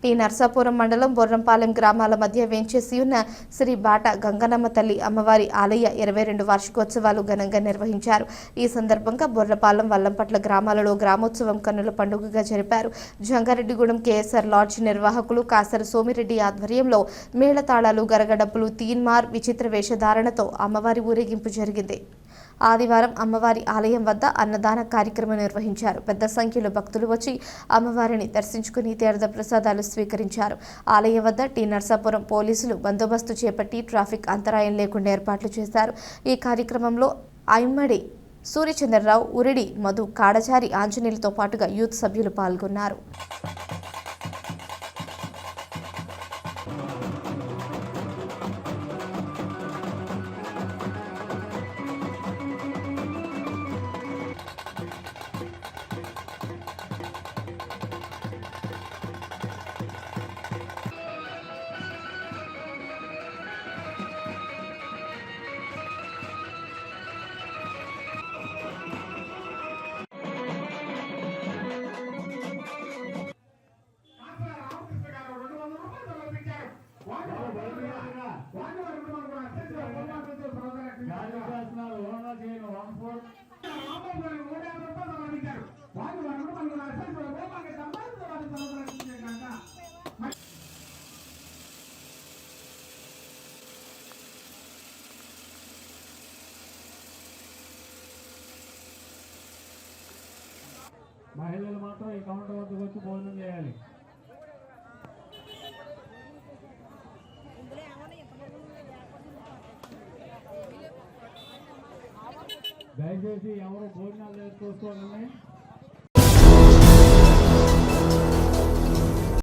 T Narsapuram మండలం బొర్రంపాలెం గ్రామాల మధ్య వేంచేసి ఉన్న శ్రీ బాట గంగనమ్మ తల్లి అమ్మవారి ఆలయ 22 వార్షికోత్సవాలు ఘనంగా నిర్వహించారు. ఈ సందర్భంగా బొర్రపాలెం, వల్లంపట్ల గ్రామాలలో గ్రామోత్సవం కన్నుల పండుగగా జరిపారు. జంగారెడ్డిగూడెం కేఎస్ఆర్ లాడ్జ్ నిర్వాహకులు కాసర సోమిరెడ్డి ఆధ్వర్యంలో మేళతాళాలు, గరగడప్పులు, తీన్మార్, విచిత్ర వేషధారణతో అమ్మవారి ఊరేగింపు జరిగింది. ఆదివారం అమ్మవారి ఆలయం వద్ద అన్నదాన కార్యక్రమం నిర్వహించారు. పెద్ద సంఖ్యలో భక్తులు వచ్చి అమ్మవారిని దర్శించుకుని తీర్థ ప్రసాదాలు స్వీకరించారు. ఆలయం వద్ద టి నర్సాపురం పోలీసులు బందోబస్తు చేపట్టి ట్రాఫిక్ అంతరాయం లేకుండా ఏర్పాట్లు చేశారు. ఈ కార్యక్రమంలో ఐమ్మడి సూర్యచంద్రరావు, ఉరిడి మధు, కాడచారి ఆంజనేయులతో పాటుగా యూత్ సభ్యులు పాల్గొన్నారు. మహిళలు మాత్రం ఈ కౌంటర్ వద్దకు వచ్చి భోజనం చేయాలి. దయచేసి ఎవరు భోజనాలు చేసుకోవాలని